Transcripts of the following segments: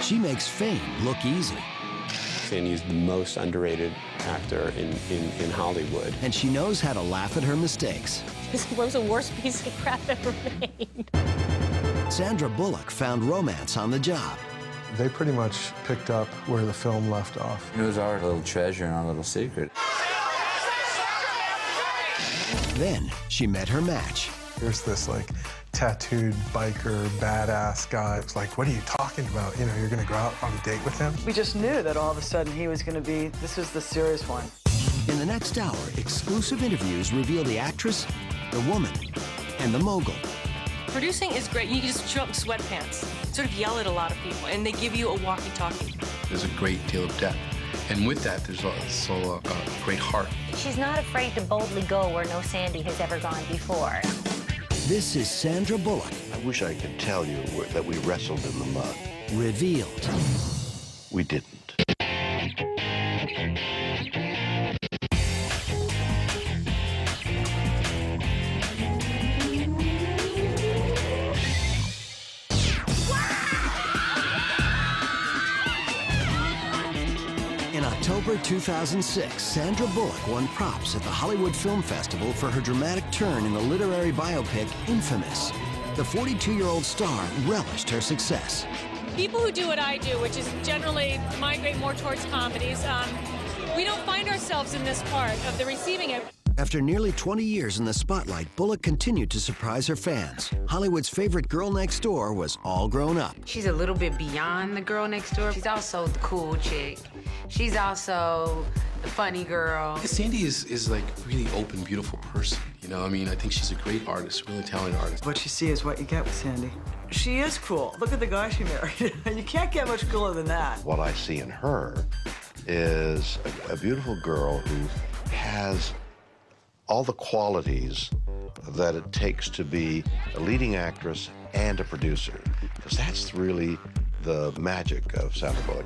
She makes fame look easy. Sandy is the most underrated actor in Hollywood. And she knows how to laugh at her mistakes. This was the worst piece of crap ever made. Sandra Bullock found romance on the job. They pretty much picked up where the film left off. It was our little treasure and our little secret. Then she met her match. There's this like tattooed biker badass guy. It's like, what are you talking about? You know, you're gonna go out on a date with him? We just knew that all of a sudden he was gonna be, this was the serious one. In the next hour, exclusive interviews reveal the actress, the woman, and the mogul. Producing is great. You can just show up in sweatpants, sort of yell at a lot of people, and they give you a walkie-talkie. There's a great deal of depth. And with that, there's also a great heart. She's not afraid to boldly go where no Sandy has ever gone before. This is Sandra Bullock. I wish I could tell you that we wrestled in the mud. Revealed. We didn't. In October 2006, Sandra Bullock won props at the Hollywood Film Festival for her dramatic turn in the literary biopic Infamous. The 42-year-old star relished her success. People who do what I do, which is generally migrate more towards comedies, we don't find ourselves in this part of the receiving it. After nearly 20 years in the spotlight, Bullock continued to surprise her fans. Hollywood's favorite girl next door was all grown up. She's a little bit beyond the girl next door. She's also the cool chick. She's also the funny girl. Sandy is like a really open, beautiful person. You know, I mean, I think she's a great artist, really talented artist. What you see is what you get with Sandy. She is cool. Look at the guy she married. You can't get much cooler than that. What I see in her is a beautiful girl who has all the qualities that it takes to be a leading actress and a producer, because that's really the magic of Sandra Bullock.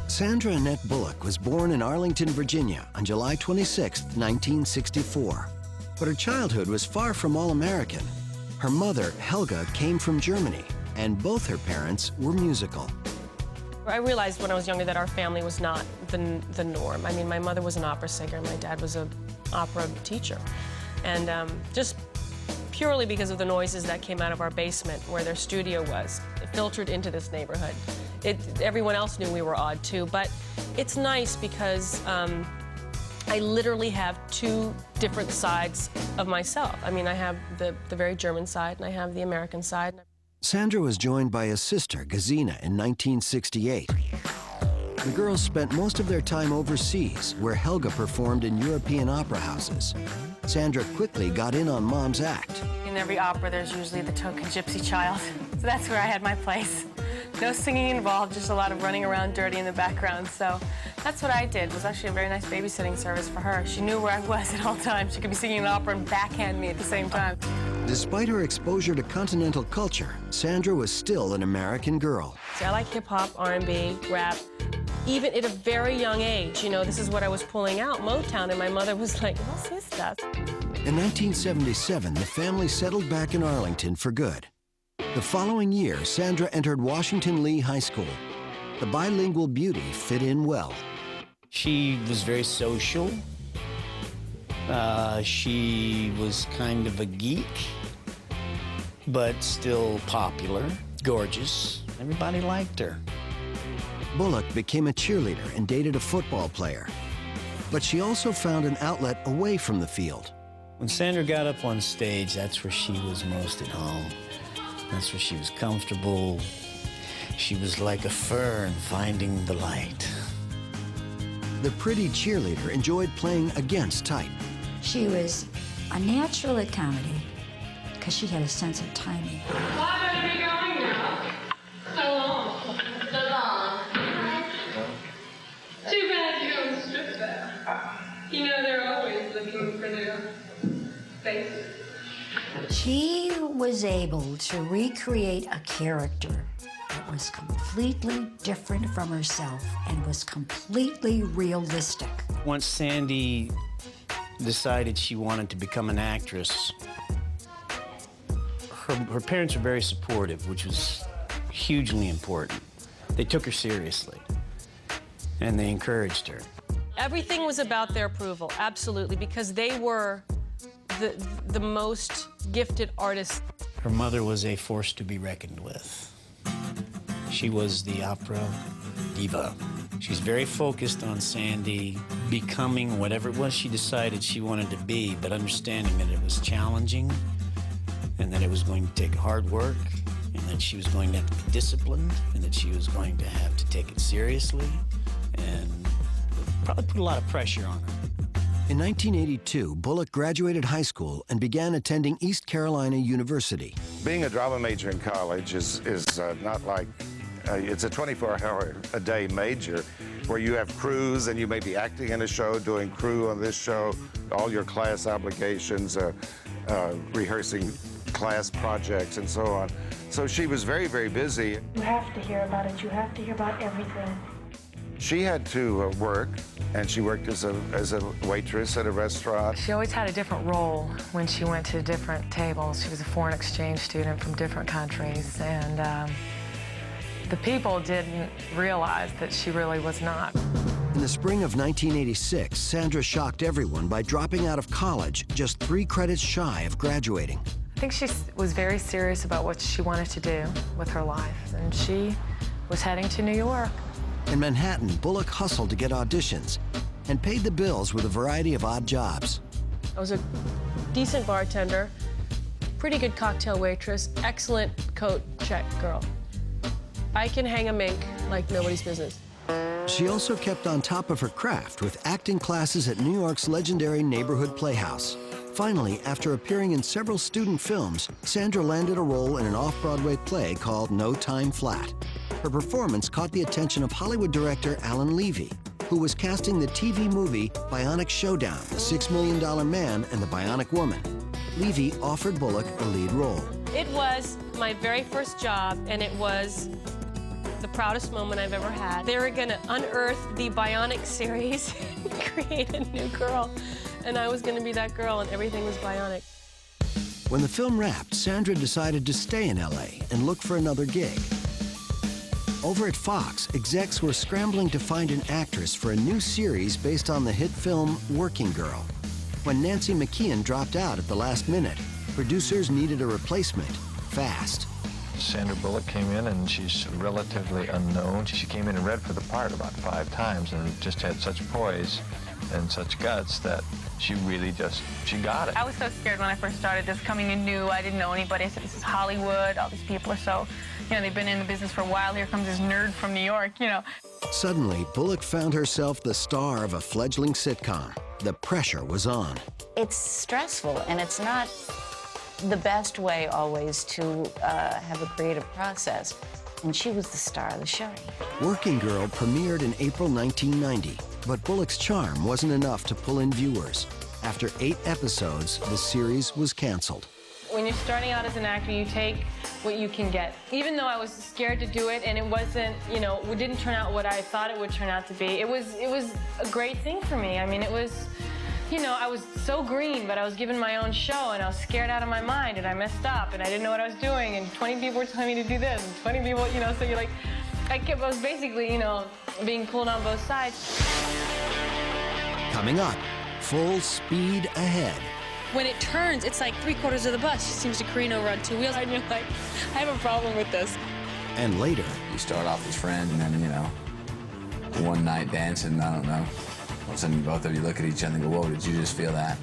Sandra Annette Bullock was born in Arlington, Virginia on July 26, 1964. But her childhood was far from all American. Her mother, Helga, came from Germany, and both her parents were musical. I realized when I was younger that our family was not the norm. I mean, my mother was an opera singer, my dad was an opera teacher. And just purely because of the noises that came out of our basement where their studio was, it filtered into this neighborhood. Everyone else knew we were odd too, but it's nice because I literally have two different sides of myself. I mean, I have the very German side and I have the American side. Sandra was joined by a sister, Gazina, in 1968. The girls spent most of their time overseas, where Helga performed in European opera houses. Sandra quickly got in on Mom's act. In every opera, there's usually the token gypsy child. So that's where I had my place. No singing involved, just a lot of running around dirty in the background. So that's what I did. It was actually a very nice babysitting service for her. She knew where I was at all times. She could be singing an opera and backhand me at the same time. Despite her exposure to continental culture, Sandra was still an American girl. See, I like hip-hop, R&B, rap. Even at a very young age, you know, this is what I was pulling out, Motown, and my mother was like, what's this stuff? In 1977, the family settled back in Arlington for good. The following year, Sandra entered Washington Lee High School. The bilingual beauty fit in well. She was very social. She was kind of a geek, but still popular, gorgeous. Everybody liked her. Bullock became a cheerleader and dated a football player. But she also found an outlet away from the field. When Sandra got up on stage, that's where she was most at home. That's where she was comfortable. She was like a fern finding the light. The pretty cheerleader enjoyed playing against type. She was a natural at comedy because she had a sense of timing. Why better be going now? So long. So long. Too bad you don't strip there. You know they're always looking for new faces. She was able to recreate a character that was completely different from herself and was completely realistic. Once Sandy decided she wanted to become an actress, her parents were very supportive, which was hugely important. They took her seriously, and they encouraged her. Everything was about their approval, absolutely, because they were the most gifted artists. Her mother was a force to be reckoned with. She was the opera diva. She's very focused on Sandy becoming whatever it was she decided she wanted to be, but understanding that it was challenging and that it was going to take hard work and that she was going to have to be disciplined and that she was going to have to take it seriously and probably put a lot of pressure on her. In 1982, Bullock graduated high school and began attending East Carolina University. Being a drama major in college is not like, it's a 24-hour-a-day major where you have crews and you may be acting in a show, doing crew on this show, all your class obligations, rehearsing class projects and so on. So she was very, very busy. You have to hear about it. You have to hear about everything. She had to work, and she worked as a waitress at a restaurant. She always had a different role when she went to different tables. She was a foreign exchange student from different countries, and the people didn't realize that she really was not. In the spring of 1986, Sandra shocked everyone by dropping out of college just 3 credits shy of graduating. I think she was very serious about what she wanted to do with her life, and she was heading to New York. In Manhattan, Bullock hustled to get auditions and paid the bills with a variety of odd jobs. I was a decent bartender, pretty good cocktail waitress, excellent coat check girl. I can hang a mink like nobody's business. She also kept on top of her craft with acting classes at New York's legendary neighborhood playhouse. Finally, after appearing in several student films, Sandra landed a role in an off-Broadway play called No Time Flat. Her performance caught the attention of Hollywood director Alan Levy, who was casting the TV movie Bionic Showdown, The $6 Million Man and the Bionic Woman. Levy offered Bullock a lead role. It was my very first job, and it was the proudest moment I've ever had. They were gonna unearth the Bionic series and create a new girl, and I was gonna be that girl, and everything was bionic. When the film wrapped, Sandra decided to stay in LA and look for another gig. Over at Fox, execs were scrambling to find an actress for a new series based on the hit film Working Girl. When Nancy McKeon dropped out at the last minute, producers needed a replacement fast. Sandra Bullock came in, and she's relatively unknown. She came in and read for the part about 5 times and just had such poise and such guts that she really she got it. I was so scared when I first started this, coming in new. I didn't know anybody. I said, this is Hollywood. All these people are so, they've been in the business for a while. Here comes this nerd from New York, Suddenly, Bullock found herself the star of a fledgling sitcom. The pressure was on. It's stressful, and it's not the best way always to have a creative process. And she was the star of the show. Working Girl premiered in April 1990, but Bullock's charm wasn't enough to pull in viewers. After 8 episodes, the series was canceled. When you're starting out as an actor, you take what you can get. Even though I was scared to do it and it wasn't, it didn't turn out what I thought it would turn out to be, it was a great thing for me. I mean, it was, I was so green, but I was given my own show and I was scared out of my mind and I messed up and I didn't know what I was doing and 20 people were telling me to do this and 20 people, so you're like, I was basically, being pulled on both sides. Coming up, full speed ahead. When it turns, it's like 3/4 of the bus just seems to careen over on 2 wheels. And you're like, I have a problem with this. And later, you start off as friends, and then, one night dancing, I don't know. All of a sudden, both of you look at each other and go, whoa, did you just feel that?